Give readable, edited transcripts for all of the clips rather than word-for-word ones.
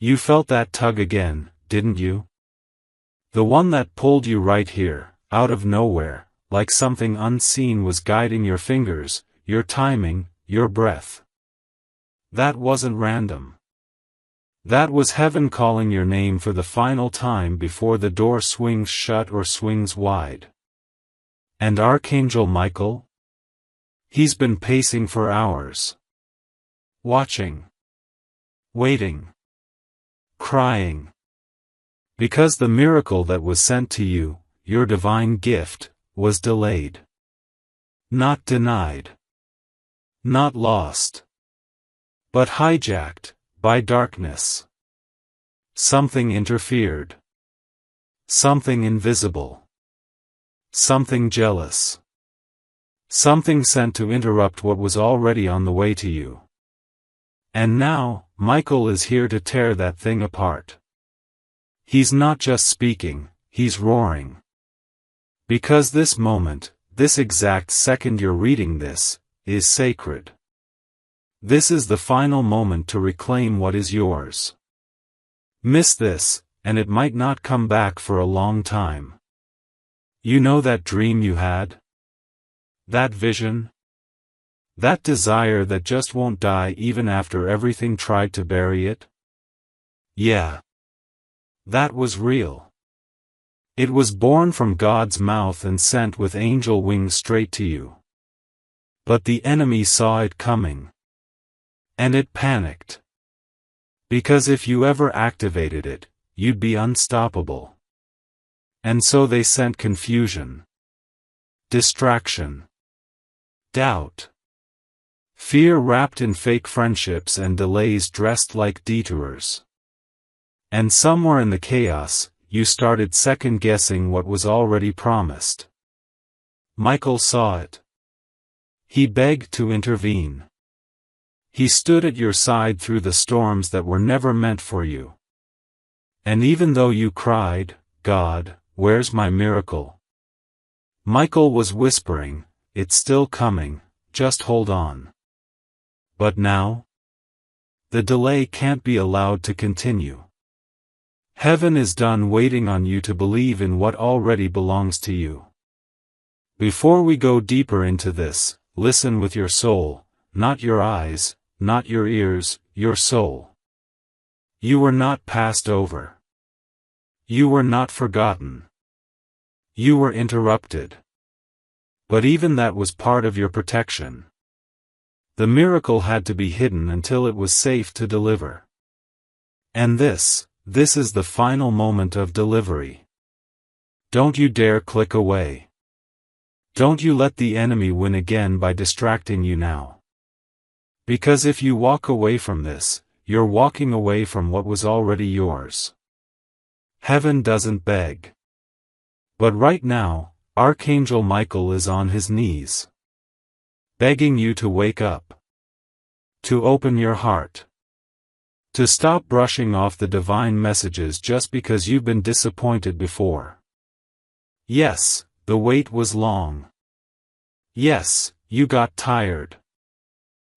You felt that tug again, didn't you? The one that pulled you right here, out of nowhere, like something unseen was guiding your fingers, your timing, your breath. That wasn't random. That was heaven calling your name for the final time before the door swings shut or swings wide. And Archangel Michael? He's been pacing for hours. Watching. Waiting. Crying. Because the miracle that was sent to you, your divine gift, was delayed. Not denied. Not lost. But hijacked, by darkness. Something interfered. Something invisible. Something jealous. Something sent to interrupt what was already on the way to you. And now, Michael is here to tear that thing apart. He's not just speaking, he's roaring. Because this moment, this exact second you're reading this, is sacred. This is the final moment to reclaim what is yours. Miss this, and it might not come back for a long time. You know that dream you had? That vision? That desire that just won't die even after everything tried to bury it? Yeah. That was real. It was born from God's mouth and sent with angel wings straight to you. But the enemy saw it coming. And it panicked. Because if you ever activated it, you'd be unstoppable. And so they sent confusion. Distraction. Doubt. Fear wrapped in fake friendships and delays dressed like detours. And somewhere in the chaos, you started second-guessing what was already promised. Michael saw it. He begged to intervene. He stood at your side through the storms that were never meant for you. And even though you cried, "God, where's my miracle?" Michael was whispering, "It's still coming, just hold on." But now? The delay can't be allowed to continue. Heaven is done waiting on you to believe in what already belongs to you. Before we go deeper into this, listen with your soul, not your eyes, not your ears, your soul. You were not passed over. You were not forgotten. You were interrupted. But even that was part of your protection. The miracle had to be hidden until it was safe to deliver. And this is the final moment of delivery. Don't you dare click away. Don't you let the enemy win again by distracting you now. Because if you walk away from this, you're walking away from what was already yours. Heaven doesn't beg. But right now, Archangel Michael is on his knees. Begging you to wake up. To open your heart. To stop brushing off the divine messages just because you've been disappointed before. Yes, the wait was long. Yes, you got tired.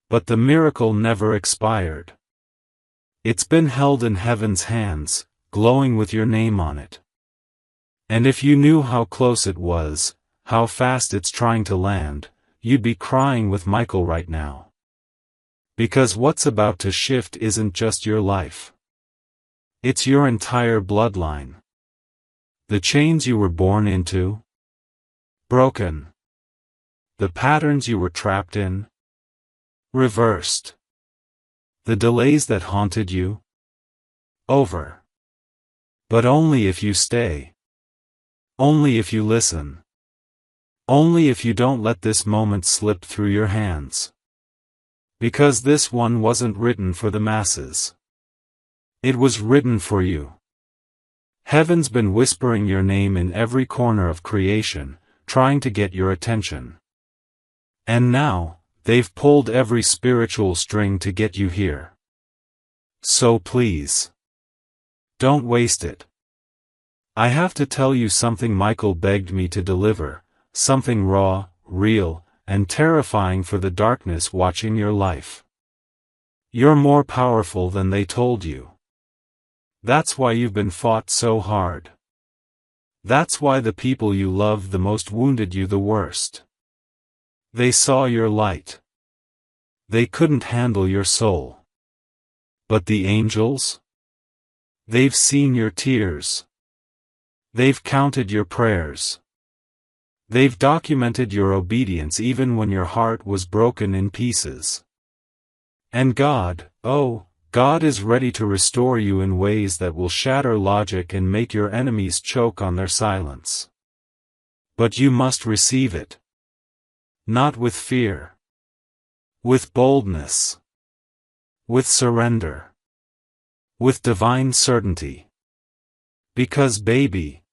But the miracle never expired. It's been held in heaven's hands, glowing with your name on it. And if you knew how close it was, how fast it's trying to land, you'd be crying with Michael right now. Because what's about to shift isn't just your life. It's your entire bloodline. The chains you were born into. Broken. The patterns you were trapped in. Reversed. The delays that haunted you. Over. But only if you stay. Only if you listen. Only if you don't let this moment slip through your hands. Because this one wasn't written for the masses. It was written for you. Heaven's been whispering your name in every corner of creation, trying to get your attention. And now, they've pulled every spiritual string to get you here. So please, don't waste it. I have to tell you something Michael begged me to deliver, something raw, real, and terrifying for the darkness watching your life. You're more powerful than they told you. That's why you've been fought so hard. That's why the people you loved the most wounded you the worst. They saw your light. They couldn't handle your soul. But the angels? They've seen your tears. They've counted your prayers. They've documented your obedience even when your heart was broken in pieces. And God, oh, God is ready to restore you in ways that will shatter logic and make your enemies choke on their silence. But you must receive it. Not with fear. With boldness. With surrender. With divine certainty. Because baby,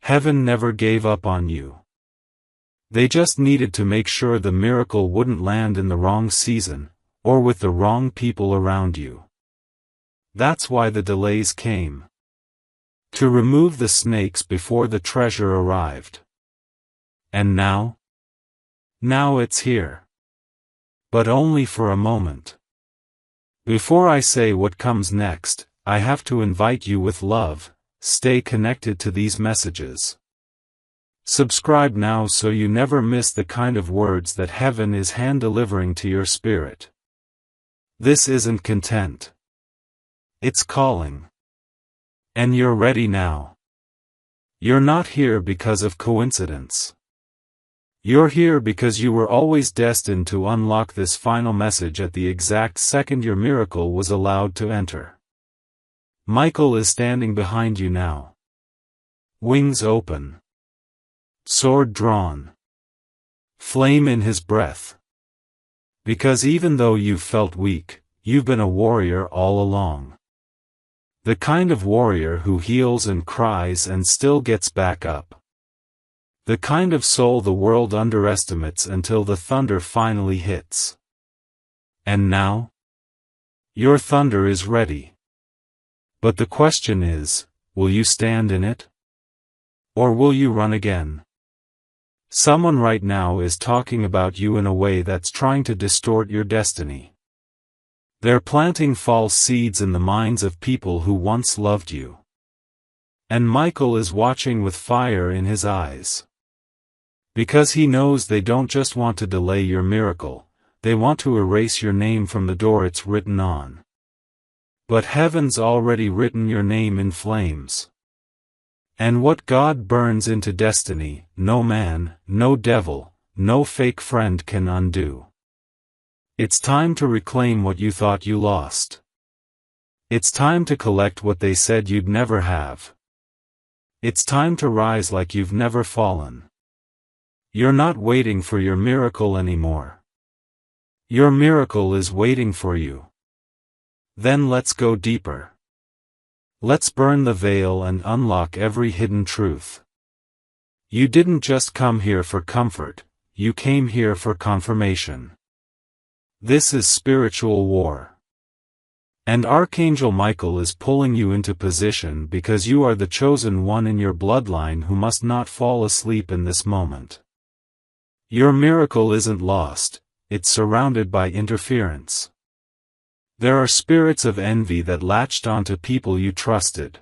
heaven never gave up on you. They just needed to make sure the miracle wouldn't land in the wrong season, or with the wrong people around you. That's why the delays came. To remove the snakes before the treasure arrived. And now? Now it's here. But only for a moment. Before I say what comes next, I have to invite you with love, stay connected to these messages. Subscribe now so you never miss the kind of words that heaven is hand-delivering to your spirit. This isn't content. It's calling. And you're ready now. You're not here because of coincidence. You're here because you were always destined to unlock this final message at the exact second your miracle was allowed to enter. Michael is standing behind you now. Wings open. Sword drawn. Flame in his breath. Because even though you've felt weak, you've been a warrior all along. The kind of warrior who heals and cries and still gets back up. The kind of soul the world underestimates until the thunder finally hits. And now? Your thunder is ready. But the question is, will you stand in it? Or will you run again? Someone right now is talking about you in a way that's trying to distort your destiny. They're planting false seeds in the minds of people who once loved you. And Michael is watching with fire in his eyes. Because he knows they don't just want to delay your miracle, they want to erase your name from the door it's written on. But heaven's already written your name in flames. And what God burns into destiny, no man, no devil, no fake friend can undo. It's time to reclaim what you thought you lost. It's time to collect what they said you'd never have. It's time to rise like you've never fallen. You're not waiting for your miracle anymore. Your miracle is waiting for you. Then let's go deeper. Let's burn the veil and unlock every hidden truth. You didn't just come here for comfort, you came here for confirmation. This is spiritual war. And Archangel Michael is pulling you into position because you are the chosen one in your bloodline who must not fall asleep in this moment. Your miracle isn't lost, it's surrounded by interference. There are spirits of envy that latched onto people you trusted.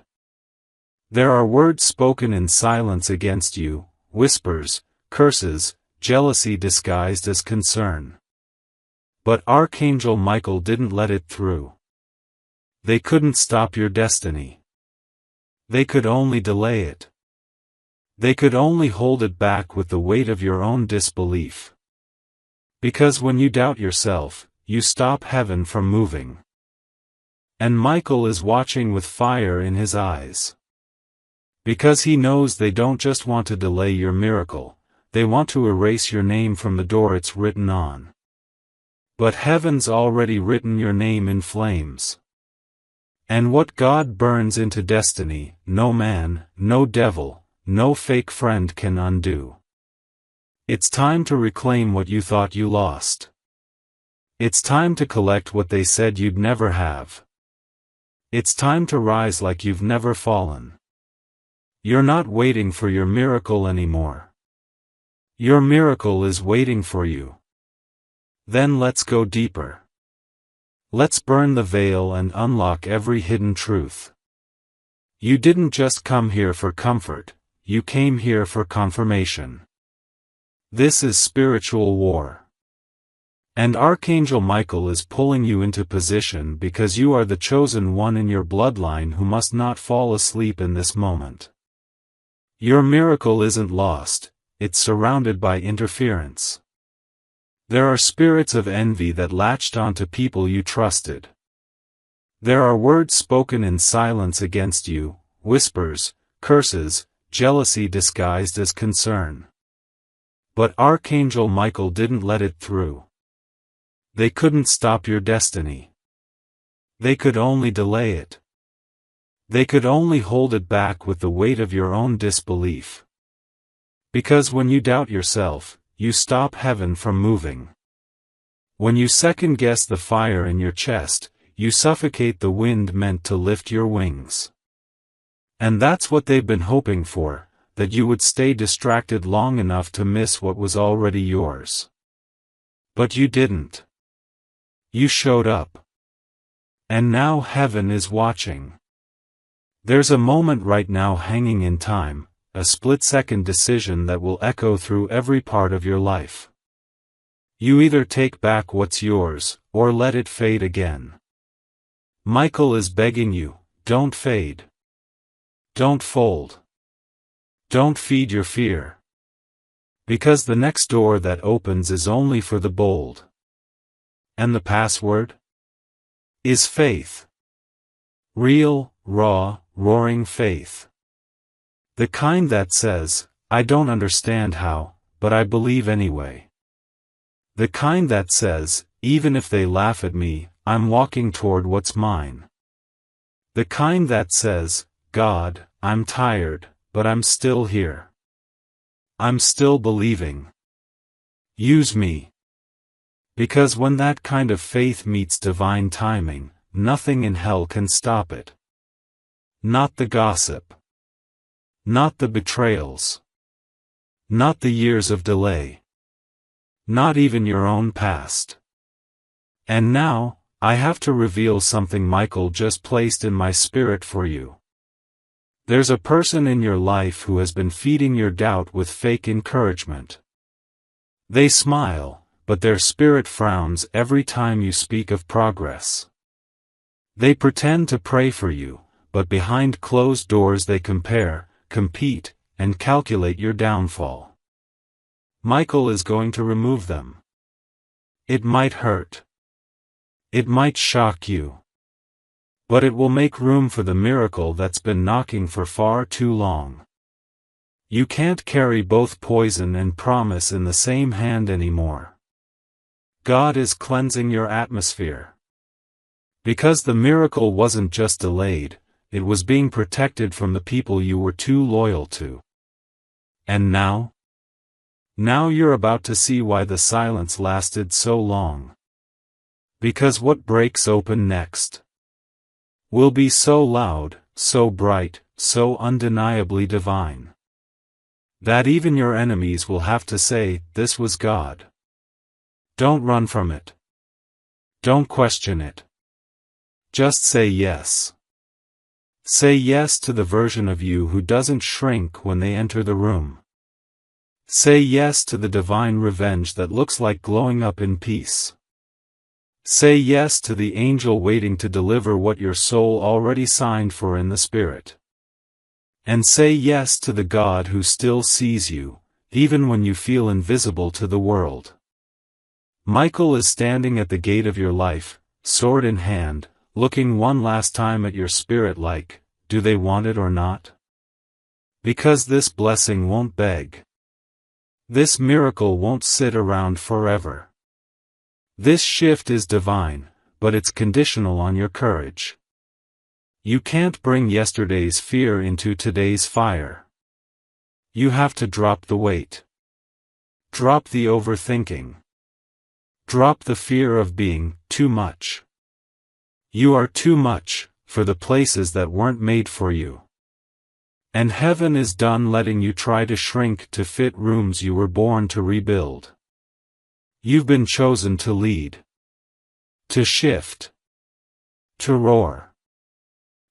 There are words spoken in silence against you, whispers, curses, jealousy disguised as concern. But Archangel Michael didn't let it through. They couldn't stop your destiny. They could only delay it. They could only hold it back with the weight of your own disbelief. Because when you doubt yourself, you stop heaven from moving. And Michael is watching with fire in his eyes. Because he knows they don't just want to delay your miracle, they want to erase your name from the door it's written on. But heaven's already written your name in flames. And what God burns into destiny, no man, no devil, no fake friend can undo. It's time to reclaim what you thought you lost. It's time to collect what they said you'd never have. It's time to rise like you've never fallen. You're not waiting for your miracle anymore. Your miracle is waiting for you. Then let's go deeper. Let's burn the veil and unlock every hidden truth. You didn't just come here for comfort, you came here for confirmation. This is spiritual war. And Archangel Michael is pulling you into position because you are the chosen one in your bloodline who must not fall asleep in this moment. Your miracle isn't lost, it's surrounded by interference. There are spirits of envy that latched onto people you trusted. There are words spoken in silence against you, whispers, curses, jealousy disguised as concern. But Archangel Michael didn't let it through. They couldn't stop your destiny. They could only delay it. They could only hold it back with the weight of your own disbelief. Because when you doubt yourself, you stop heaven from moving. When you second-guess the fire in your chest, you suffocate the wind meant to lift your wings. And that's what they've been hoping for, that you would stay distracted long enough to miss what was already yours. But you didn't. You showed up. And now heaven is watching. There's a moment right now hanging in time, a split-second decision that will echo through every part of your life. You either take back what's yours, or let it fade again. Michael is begging you, don't fade. Don't fold. Don't feed your fear. Because the next door that opens is only for the bold. And the password? Is faith. Real, raw, roaring faith. The kind that says, I don't understand how, but I believe anyway. The kind that says, even if they laugh at me, I'm walking toward what's mine. The kind that says, God, I'm tired, but I'm still here. I'm still believing. Use me. Because when that kind of faith meets divine timing, nothing in hell can stop it. Not the gossip. Not the betrayals. Not the years of delay. Not even your own past. And now, I have to reveal something Michael just placed in my spirit for you. There's a person in your life who has been feeding your doubt with fake encouragement. They smile, but their spirit frowns every time you speak of progress. They pretend to pray for you, but behind closed doors they compare, compete, and calculate your downfall. Michael is going to remove them. It might hurt. It might shock you. But it will make room for the miracle that's been knocking for far too long. You can't carry both poison and promise in the same hand anymore. God is cleansing your atmosphere. Because the miracle wasn't just delayed, it was being protected from the people you were too loyal to. And now? Now you're about to see why the silence lasted so long. Because what breaks open next will be so loud, so bright, so undeniably divine, that even your enemies will have to say, this was God. Don't run from it. Don't question it. Just say yes. Say yes to the version of you who doesn't shrink when they enter the room. Say yes to the divine revenge that looks like glowing up in peace. Say yes to the angel waiting to deliver what your soul already signed for in the spirit. And say yes to the God who still sees you, even when you feel invisible to the world. Michael is standing at the gate of your life, sword in hand, looking one last time at your spirit like, do they want it or not? Because this blessing won't beg. This miracle won't sit around forever. This shift is divine, but it's conditional on your courage. You can't bring yesterday's fear into today's fire. You have to drop the weight. Drop the overthinking. Drop the fear of being too much. You are too much for the places that weren't made for you. And heaven is done letting you try to shrink to fit rooms you were born to rebuild. You've been chosen to lead. To shift. To roar.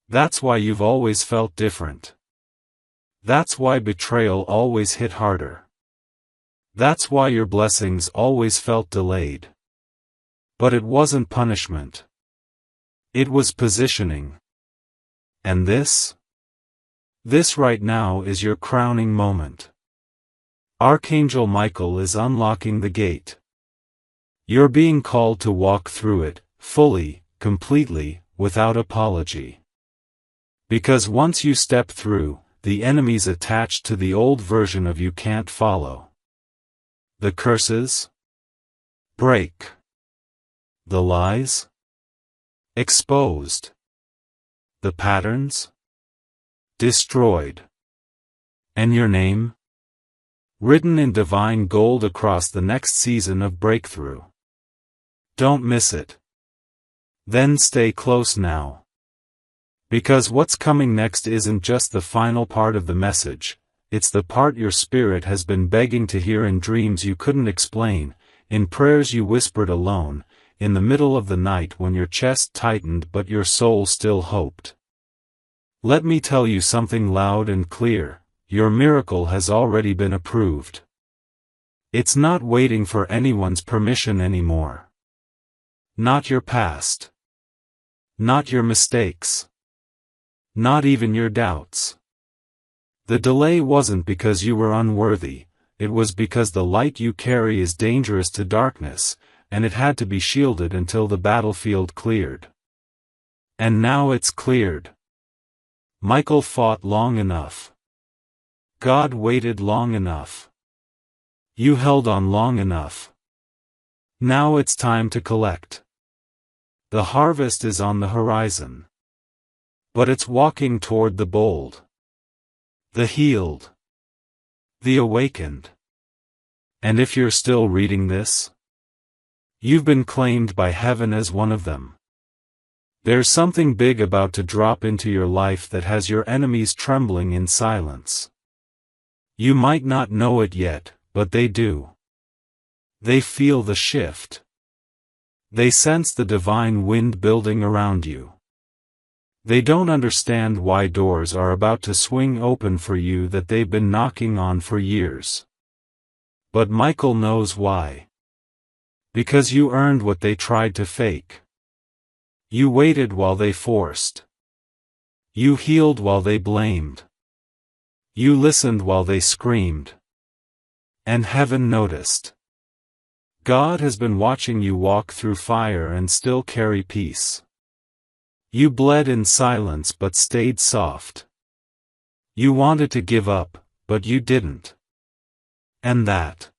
That's why you've always felt different. That's why betrayal always hit harder. That's why your blessings always felt delayed. But it wasn't punishment. It was positioning. And this right now is your crowning moment. Archangel Michael is unlocking the gate. You're being called to walk through it, fully, completely, without apology. Because once you step through, the enemies attached to the old version of you can't follow. The curses break. The lies exposed. The patterns destroyed. And your name written in divine gold across the next season of breakthrough. Don't miss it. Then stay close now. Because what's coming next isn't just the final part of the message, it's the part your spirit has been begging to hear in dreams you couldn't explain, in prayers you whispered alone, in the middle of the night when your chest tightened but your soul still hoped. Let me tell you something loud and clear, your miracle has already been approved. It's not waiting for anyone's permission anymore. Not your past. Not your mistakes. Not even your doubts. The delay wasn't because you were unworthy, it was because the light you carry is dangerous to darkness, and it had to be shielded until the battlefield cleared. And now it's cleared. Michael fought long enough. God waited long enough. You held on long enough. Now it's time to collect. The harvest is on the horizon. But it's walking toward the bold, the healed, the awakened. And if you're still reading this, you've been claimed by heaven as one of them. There's something big about to drop into your life that has your enemies trembling in silence. You might not know it yet, but they do. They feel the shift. They sense the divine wind building around you. They don't understand why doors are about to swing open for you that they've been knocking on for years. But Michael knows why. Because you earned what they tried to fake. You waited while they forced. You healed while they blamed. You listened while they screamed. And heaven noticed. God has been watching you walk through fire and still carry peace. You bled in silence but stayed soft. You wanted to give up, but you didn't. And that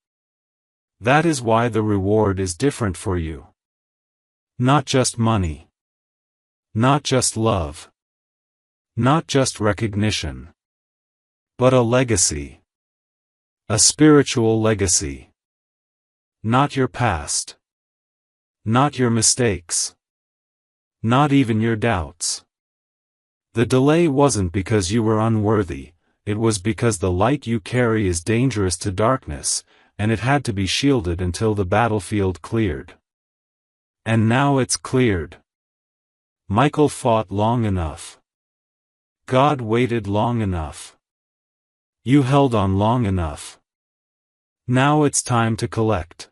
is why the reward is different for you. Not just money. Not just love. Not just recognition. But a legacy. A spiritual legacy. Not your past. Not your mistakes. Not even your doubts. The delay wasn't because you were unworthy, it was because the light you carry is dangerous to darkness, and it had to be shielded until the battlefield cleared. And now it's cleared. Michael fought long enough. God waited long enough. You held on long enough. Now it's time to collect.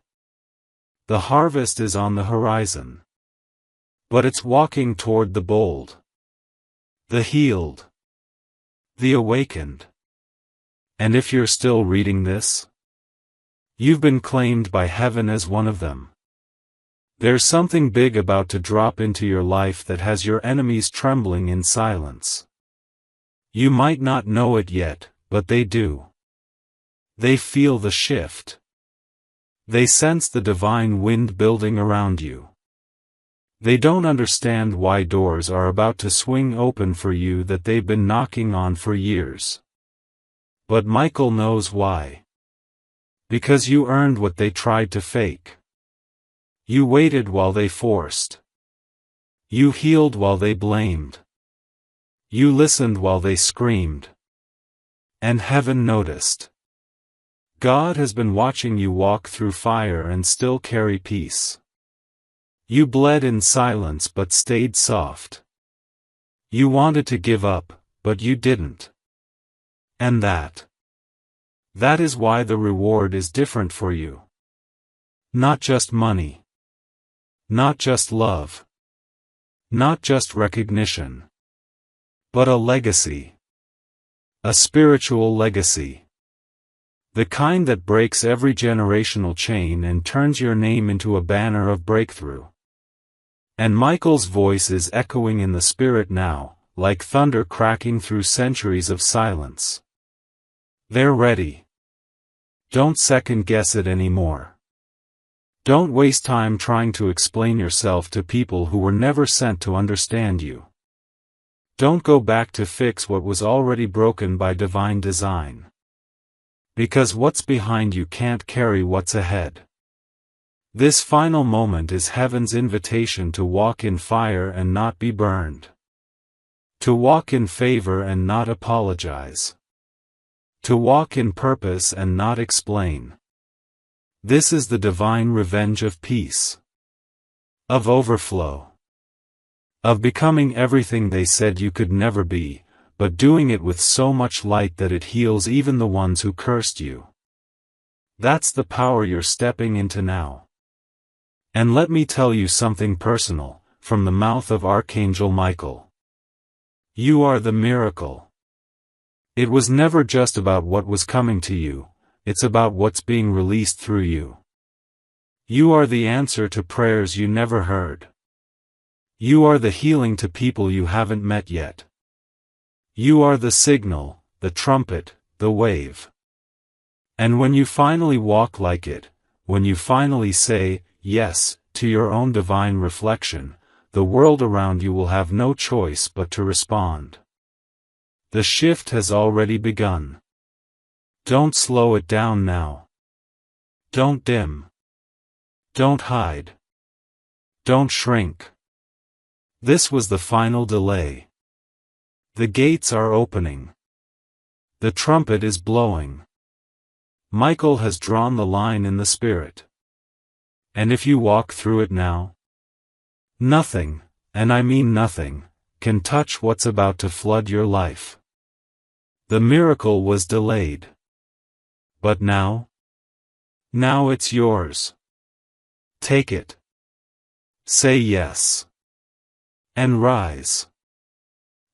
The harvest is on the horizon. But it's walking toward the bold, the healed, the awakened. And if you're still reading this, you've been claimed by heaven as one of them. There's something big about to drop into your life that has your enemies trembling in silence. You might not know it yet, but they do. They feel the shift. They sense the divine wind building around you. They don't understand why doors are about to swing open for you that they've been knocking on for years. But Michael knows why. Because you earned what they tried to fake. You waited while they forced. You healed while they blamed. You listened while they screamed. And heaven noticed. God has been watching you walk through fire and still carry peace. You bled in silence but stayed soft. You wanted to give up, but you didn't. And that is why the reward is different for you. Not just money. Not just love. Not just recognition. But a legacy. A spiritual legacy. The kind that breaks every generational chain and turns your name into a banner of breakthrough. And Michael's voice is echoing in the spirit now, like thunder cracking through centuries of silence. They're ready. Don't second guess it anymore. Don't waste time trying to explain yourself to people who were never sent to understand you. Don't go back to fix what was already broken by divine design. Because what's behind you can't carry what's ahead. This final moment is heaven's invitation to walk in fire and not be burned. To walk in favor and not apologize. To walk in purpose and not explain. This is the divine revenge of peace. Of overflow. Of becoming everything they said you could never be, but doing it with so much light that it heals even the ones who cursed you. That's the power you're stepping into now. And let me tell you something personal, from the mouth of Archangel Michael. You are the miracle. It was never just about what was coming to you. It's about what's being released through you. You are the answer to prayers you never heard. You are the healing to people you haven't met yet. You are the signal, the trumpet, the wave. And when you finally walk like it, when you finally say, yes, to your own divine reflection, the world around you will have no choice but to respond. The shift has already begun. Don't slow it down now. Don't dim. Don't hide. Don't shrink. This was the final delay. The gates are opening. The trumpet is blowing. Michael has drawn the line in the spirit. And if you walk through it now, nothing, and I mean nothing, can touch what's about to flood your life. The miracle was delayed. But now it's yours. Take it. Say yes. And rise.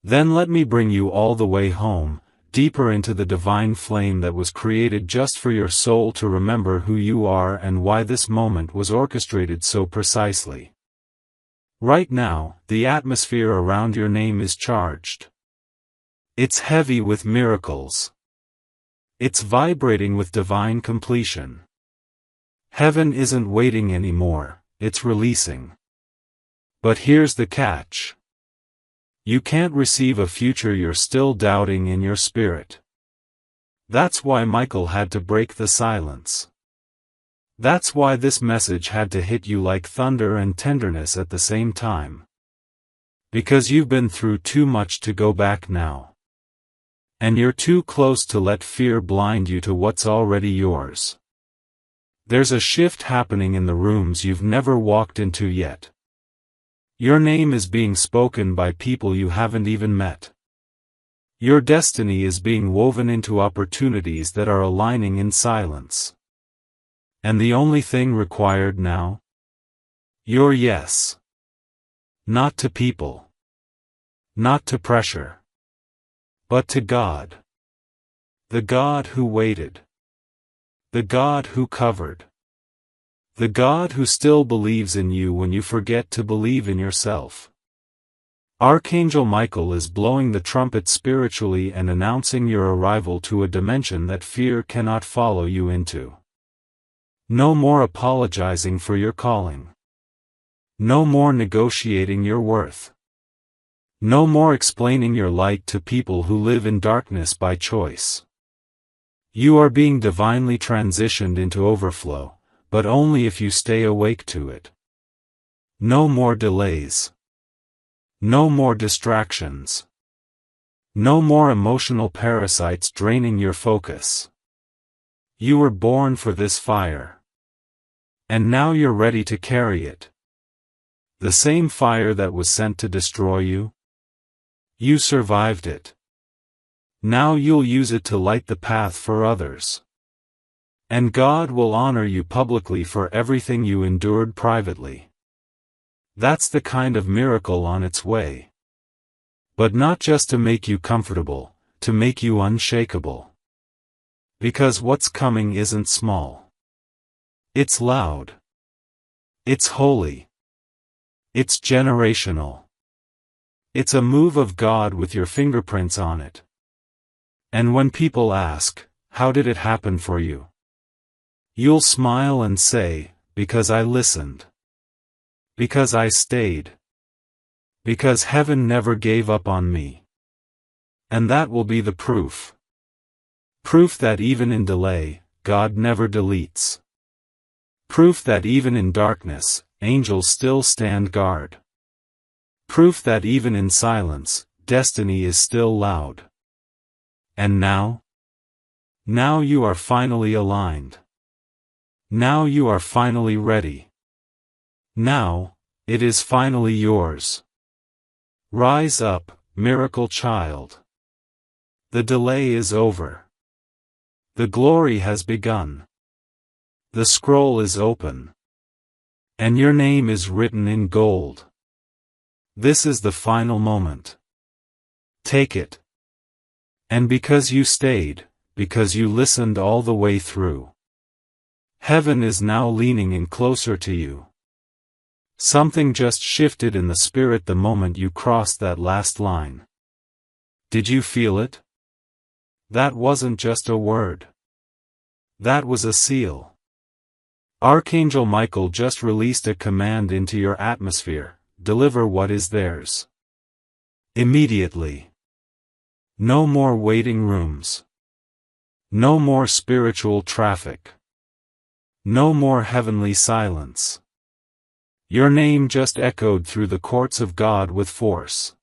Then let me bring you all the way home, deeper into the divine flame that was created just for your soul to remember who you are and why this moment was orchestrated so precisely. Right now, the atmosphere around your name is charged. It's heavy with miracles. It's vibrating with divine completion. Heaven isn't waiting anymore, it's releasing. But here's the catch. You can't receive a future you're still doubting in your spirit. That's why Michael had to break the silence. That's why this message had to hit you like thunder and tenderness at the same time. Because you've been through too much to go back now. And you're too close to let fear blind you to what's already yours. There's a shift happening in the rooms you've never walked into yet. Your name is being spoken by people you haven't even met. Your destiny is being woven into opportunities that are aligning in silence. And the only thing required now? Your yes. Not to people. Not to pressure. But to God. The God who waited. The God who covered. The God who still believes in you when you forget to believe in yourself. Archangel Michael is blowing the trumpet spiritually and announcing your arrival to a dimension that fear cannot follow you into. No more apologizing for your calling. No more negotiating your worth. No more explaining your light to people who live in darkness by choice. You are being divinely transitioned into overflow, but only if you stay awake to it. No more delays. No more distractions. No more emotional parasites draining your focus. You were born for this fire. And now you're ready to carry it. The same fire that was sent to destroy you? You survived it. Now you'll use it to light the path for others. And God will honor you publicly for everything you endured privately. That's the kind of miracle on its way. But not just to make you comfortable, to make you unshakable. Because what's coming isn't small. It's loud. It's holy. It's generational. It's a move of God with your fingerprints on it. And when people ask, how did it happen for you? You'll smile and say, because I listened. Because I stayed. Because heaven never gave up on me. And that will be the proof. Proof that even in delay, God never deletes. Proof that even in darkness, angels still stand guard. Proof that even in silence, destiny is still loud. And now? Now you are finally aligned. Now you are finally ready. Now, it is finally yours. Rise up, miracle child. The delay is over. The glory has begun. The scroll is open. And your name is written in gold. This is the final moment. Take it. And because you stayed, because you listened all the way through, heaven is now leaning in closer to you. Something just shifted in the spirit the moment you crossed that last line. Did you feel it? That wasn't just a word. That was a seal. Archangel Michael just released a command into your atmosphere: deliver what is theirs. Immediately. No more waiting rooms. No more spiritual traffic. No more heavenly silence. Your name just echoed through the courts of God with force.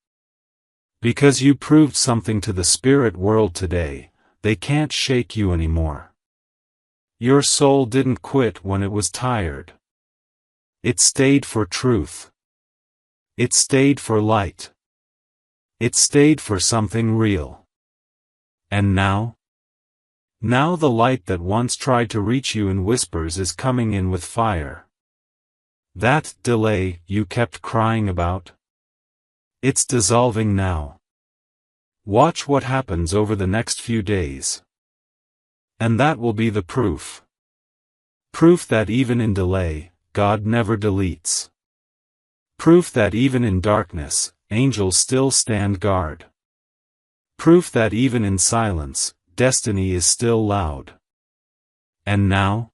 Because you proved something to the spirit world today, they can't shake you anymore. Your soul didn't quit when it was tired. It stayed for truth. It stayed for light. It stayed for something real. And now? Now the light that once tried to reach you in whispers is coming in with fire. That delay you kept crying about? It's dissolving now. Watch what happens over the next few days. And that will be the proof. Proof that even in delay, God never deletes. Proof that even in darkness, angels still stand guard. Proof that even in silence, destiny is still loud. And now?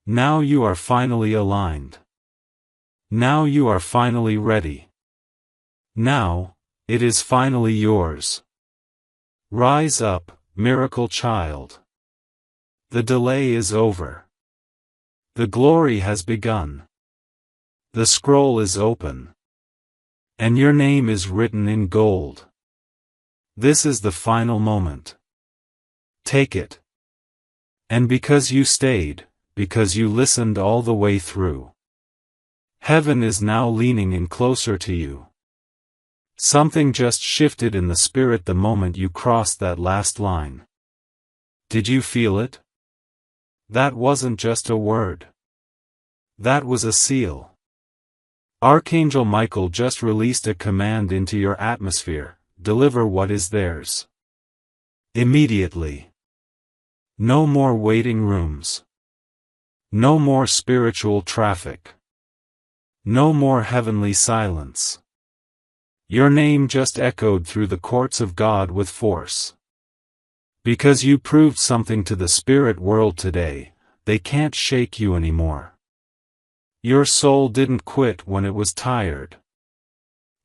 Now you are finally aligned. Now you are finally ready. Now, it is finally yours. Rise up, miracle child. The delay is over. The glory has begun. The scroll is open. And your name is written in gold. This is the final moment. Take it. And because you stayed, because you listened all the way through, heaven is now leaning in closer to you. Something just shifted in the spirit the moment you crossed that last line. Did you feel it? That wasn't just a word. That was a seal. Archangel Michael just released a command into your atmosphere: deliver what is theirs. Immediately. No more waiting rooms. No more spiritual traffic. No more heavenly silence. Your name just echoed through the courts of God with force. Because you proved something to the spirit world today, they can't shake you anymore. Your soul didn't quit when it was tired.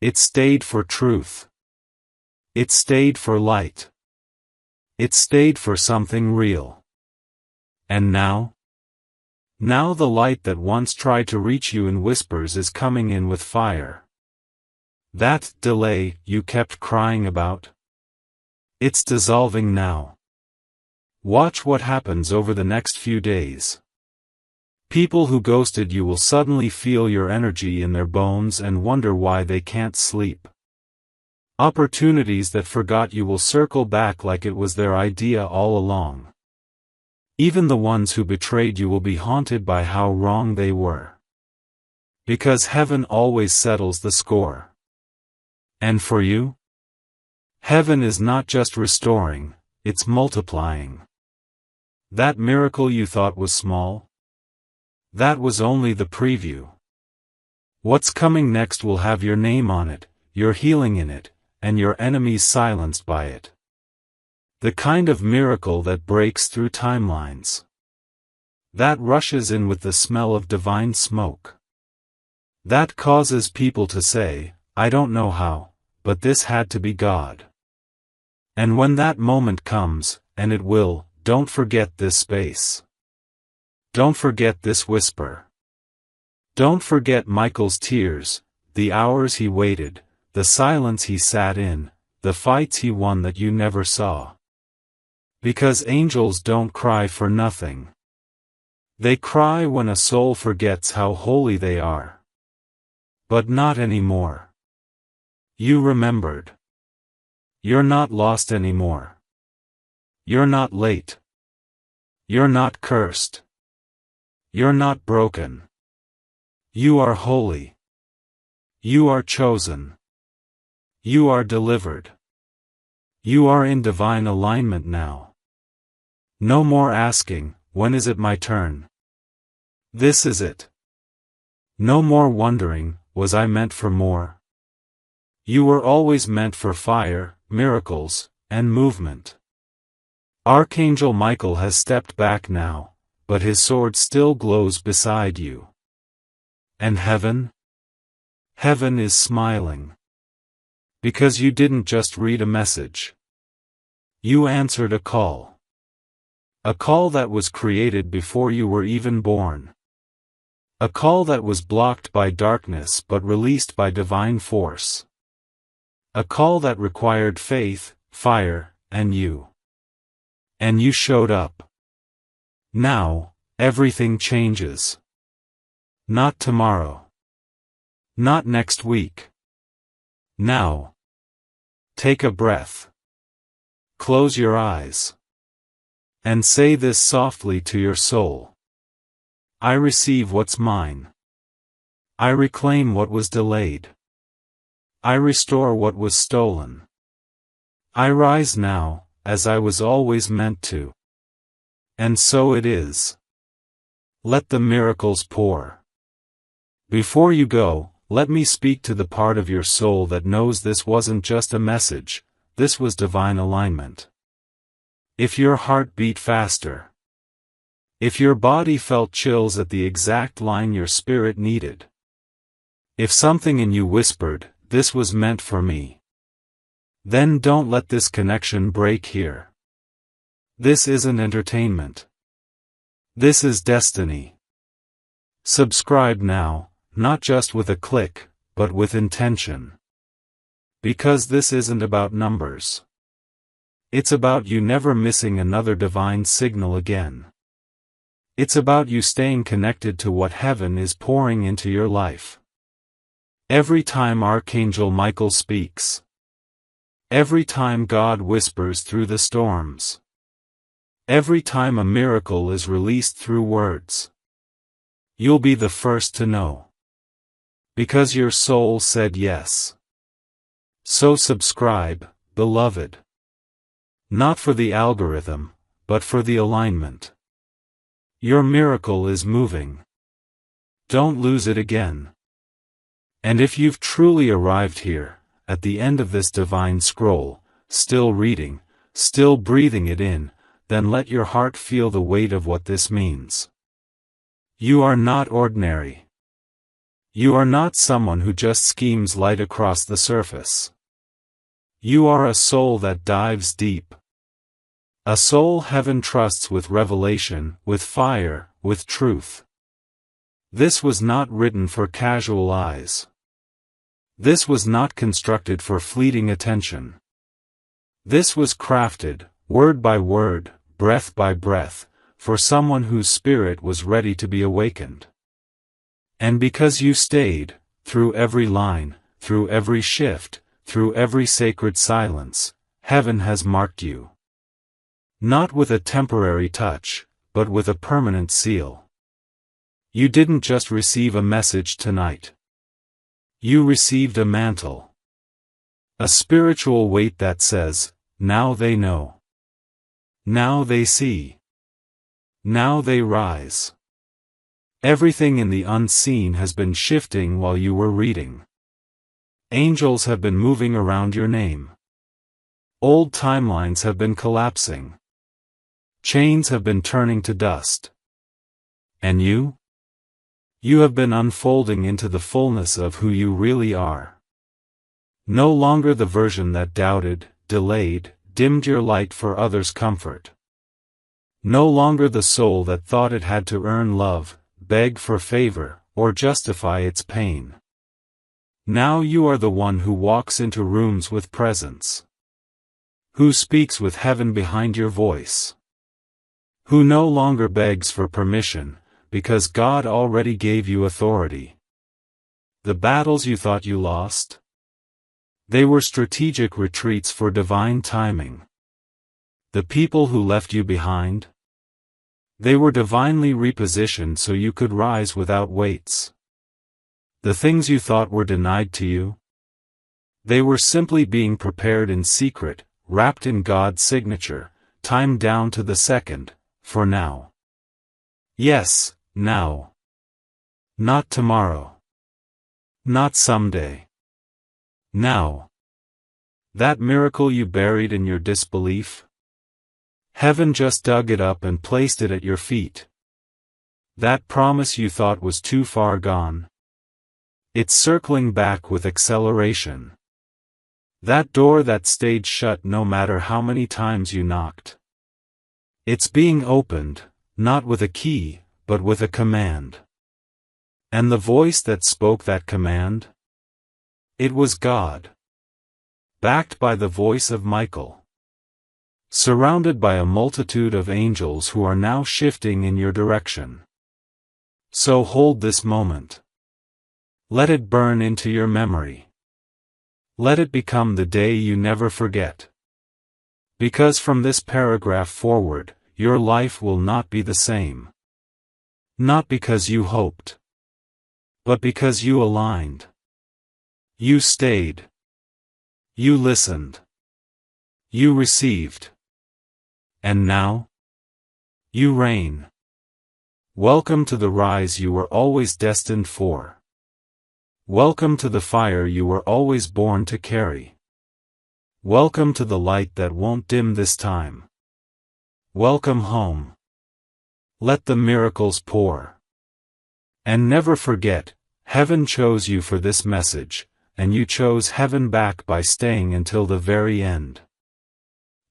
It stayed for truth. It stayed for light. It stayed for something real. And now? Now the light that once tried to reach you in whispers is coming in with fire. That delay you kept crying about? It's dissolving now. Watch what happens over the next few days. People who ghosted you will suddenly feel your energy in their bones and wonder why they can't sleep. Opportunities that forgot you will circle back like it was their idea all along. Even the ones who betrayed you will be haunted by how wrong they were. Because heaven always settles the score. And for you? Heaven is not just restoring, it's multiplying. That miracle you thought was small? That was only the preview. What's coming next will have your name on it, your healing in it, and your enemies silenced by it. The kind of miracle that breaks through timelines. That rushes in with the smell of divine smoke. That causes people to say, I don't know how, but this had to be God. And when that moment comes, and it will, don't forget this space. Don't forget this whisper. Don't forget Michael's tears, the hours he waited, the silence he sat in, the fights he won that you never saw. Because angels don't cry for nothing. They cry when a soul forgets how holy they are. But not anymore. You remembered. You're not lost anymore. You're not late. You're not cursed. You're not broken. You are holy. You are chosen. You are delivered. You are in divine alignment now. No more asking, when is it my turn? This is it. No more wondering, was I meant for more? You were always meant for fire, miracles, and movement. Archangel Michael has stepped back now, but his sword still glows beside you. And heaven? Heaven is smiling. Because you didn't just read a message. You answered a call. A call that was created before you were even born. A call that was blocked by darkness but released by divine force. A call that required faith, fire, and you. And you showed up. Now, everything changes. Not tomorrow. Not next week. Now. Take a breath. Close your eyes. And say this softly to your soul. I receive what's mine. I reclaim what was delayed. I restore what was stolen. I rise now, as I was always meant to. And so it is. Let the miracles pour. Before you go, let me speak to the part of your soul that knows this wasn't just a message, this was divine alignment. If your heart beat faster. If your body felt chills at the exact line your spirit needed. If something in you whispered, this was meant for me. Then don't let this connection break here. This isn't entertainment. This is destiny. Subscribe now, not just with a click, but with intention. Because this isn't about numbers. It's about you never missing another divine signal again. It's about you staying connected to what heaven is pouring into your life. Every time Archangel Michael speaks. Every time God whispers through the storms. Every time a miracle is released through words. You'll be the first to know. Because your soul said yes. So subscribe, beloved. Not for the algorithm, but for the alignment. Your miracle is moving. Don't lose it again. And if you've truly arrived here, at the end of this divine scroll, still reading, still breathing it in, then let your heart feel the weight of what this means. You are not ordinary. You are not someone who just schemes light across the surface. You are a soul that dives deep. A soul heaven trusts with revelation, with fire, with truth. This was not written for casual eyes. This was not constructed for fleeting attention. This was crafted, word by word, breath by breath, for someone whose spirit was ready to be awakened. And because you stayed, through every line, through every shift, through every sacred silence, heaven has marked you. Not with a temporary touch, but with a permanent seal. You didn't just receive a message tonight. You received a mantle. A spiritual weight that says, now they know. Now they see. Now they rise. Everything in the unseen has been shifting while you were reading. Angels have been moving around your name. Old timelines have been collapsing. Chains have been turning to dust. And you? You have been unfolding into the fullness of who you really are. No longer the version that doubted, delayed, dimmed your light for others' comfort. No longer the soul that thought it had to earn love, beg for favor, or justify its pain. Now you are the one who walks into rooms with presence. Who speaks with heaven behind your voice. Who no longer begs for permission, because God already gave you authority. The battles you thought you lost? They were strategic retreats for divine timing. The people who left you behind? They were divinely repositioned so you could rise without weights. The things you thought were denied to you? They were simply being prepared in secret, wrapped in God's signature, timed down to the second, for now. Yes, now. Not tomorrow. Not someday. Now. That miracle you buried in your disbelief? Heaven just dug it up and placed it at your feet. That promise you thought was too far gone? It's circling back with acceleration. That door that stayed shut no matter how many times you knocked. It's being opened, not with a key, but with a command. And the voice that spoke that command? It was God. Backed by the voice of Michael. Surrounded by a multitude of angels who are now shifting in your direction. So hold this moment. Let it burn into your memory. Let it become the day you never forget. Because from this paragraph forward, your life will not be the same. Not because you hoped. But because you aligned. You stayed. You listened. You received. And now? You reign. Welcome to the rise you were always destined for. Welcome to the fire you were always born to carry. Welcome to the light that won't dim this time. Welcome home. Let the miracles pour. And never forget, heaven chose you for this message, and you chose heaven back by staying until the very end.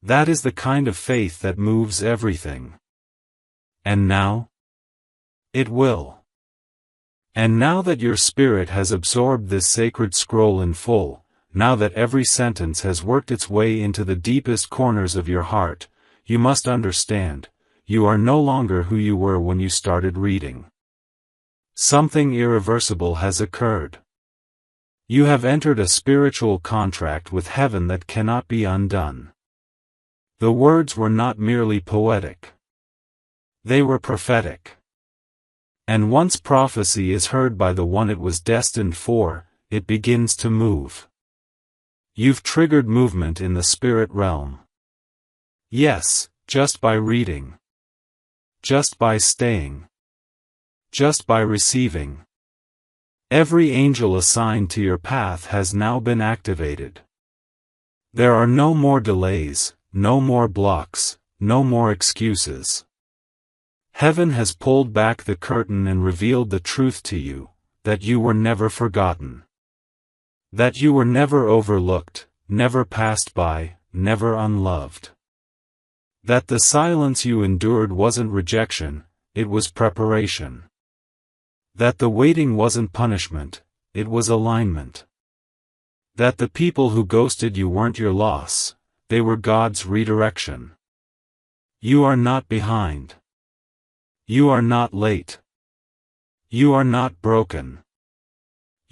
That is the kind of faith that moves everything. And now? It will. And now that your spirit has absorbed this sacred scroll in full, now that every sentence has worked its way into the deepest corners of your heart, you must understand, you are no longer who you were when you started reading. Something irreversible has occurred. You have entered a spiritual contract with heaven that cannot be undone. The words were not merely poetic. They were prophetic. And once prophecy is heard by the one it was destined for, it begins to move. You've triggered movement in the spirit realm. Yes, just by reading. Just by staying. Just by receiving. Every angel assigned to your path has now been activated. There are no more delays, no more blocks, no more excuses. Heaven has pulled back the curtain and revealed the truth to you, that you were never forgotten. That you were never overlooked, never passed by, never unloved. That the silence you endured wasn't rejection, it was preparation. That the waiting wasn't punishment, it was alignment. That the people who ghosted you weren't your loss, they were God's redirection. You are not behind. You are not late. You are not broken.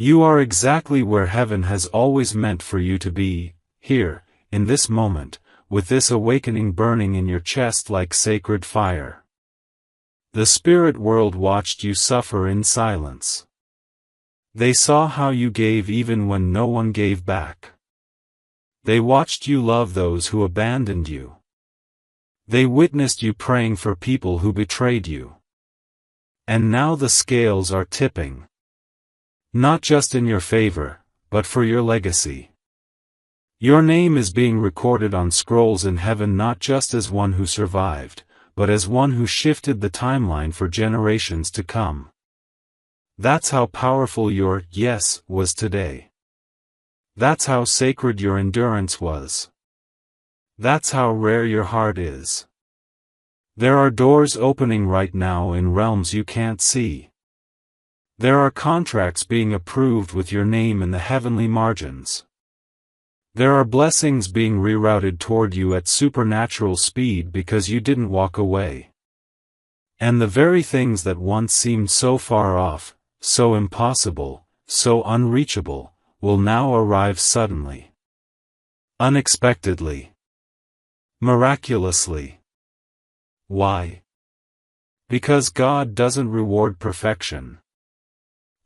You are exactly where heaven has always meant for you to be, here, in this moment, with this awakening burning in your chest like sacred fire. The spirit world watched you suffer in silence. They saw how you gave even when no one gave back. They watched you love those who abandoned you. They witnessed you praying for people who betrayed you. And now the scales are tipping. Not just in your favor, but for your legacy. Your name is being recorded on scrolls in heaven not just as one who survived, but as one who shifted the timeline for generations to come. That's how powerful your yes was today. That's how sacred your endurance was. That's how rare your heart is. There are doors opening right now in realms you can't see. There are contracts being approved with your name in the heavenly margins. There are blessings being rerouted toward you at supernatural speed because you didn't walk away. And the very things that once seemed so far off, so impossible, so unreachable, will now arrive suddenly. Unexpectedly. Miraculously. Why? Because God doesn't reward perfection.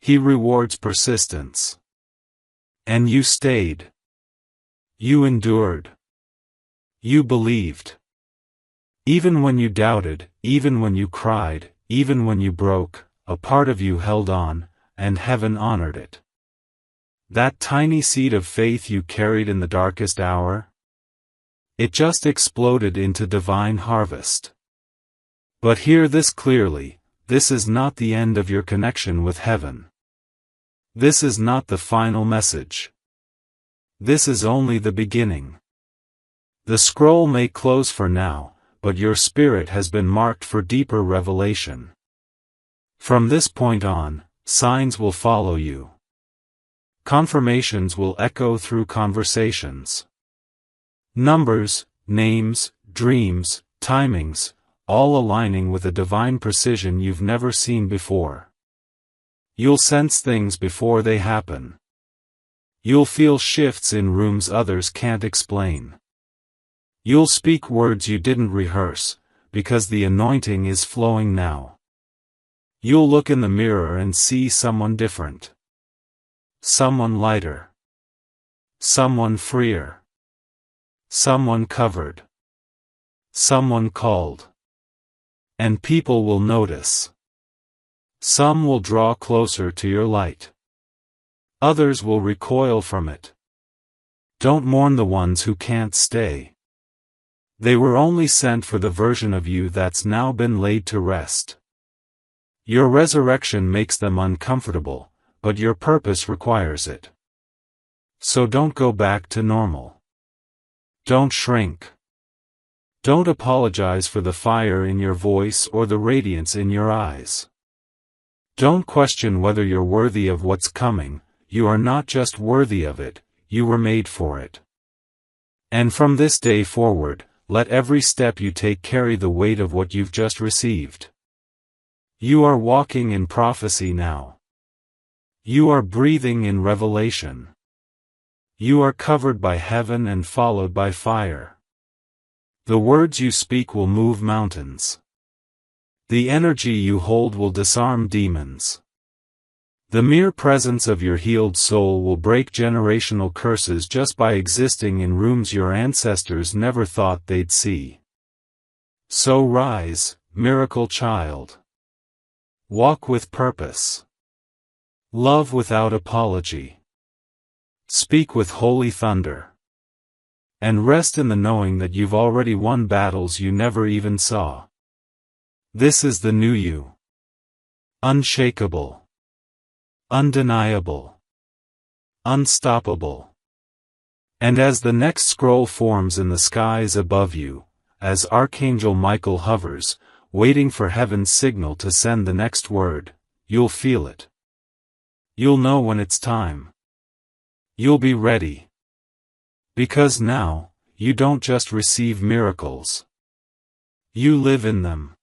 He rewards persistence. And you stayed. You endured. You believed. Even when you doubted, even when you cried, even when you broke, a part of you held on, and heaven honored it. That tiny seed of faith you carried in the darkest hour? It just exploded into divine harvest. But hear this clearly, this is not the end of your connection with heaven. This is not the final message. This is only the beginning. The scroll may close for now, but your spirit has been marked for deeper revelation. From this point on, signs will follow you. Confirmations will echo through conversations. Numbers, names, dreams, timings, all aligning with a divine precision you've never seen before. You'll sense things before they happen. You'll feel shifts in rooms others can't explain. You'll speak words you didn't rehearse, because the anointing is flowing now. You'll look in the mirror and see someone different. Someone lighter. Someone freer. Someone covered. Someone called. And people will notice. Some will draw closer to your light. Others will recoil from it. Don't mourn the ones who can't stay. They were only sent for the version of you that's now been laid to rest. Your resurrection makes them uncomfortable, but your purpose requires it. So don't go back to normal. Don't shrink. Don't apologize for the fire in your voice or the radiance in your eyes. Don't question whether you're worthy of what's coming. You are not just worthy of it, you were made for it. And from this day forward, let every step you take carry the weight of what you've just received. You are walking in prophecy now. You are breathing in revelation. You are covered by heaven and followed by fire. The words you speak will move mountains. The energy you hold will disarm demons. The mere presence of your healed soul will break generational curses just by existing in rooms your ancestors never thought they'd see. So rise, miracle child. Walk with purpose. Love without apology. Speak with holy thunder. And rest in the knowing that you've already won battles you never even saw. This is the new you. Unshakable. Undeniable. Unstoppable. And as the next scroll forms in the skies above you, as Archangel Michael hovers, waiting for heaven's signal to send the next word, you'll feel it. You'll know when it's time. You'll be ready. Because now, you don't just receive miracles. You live in them.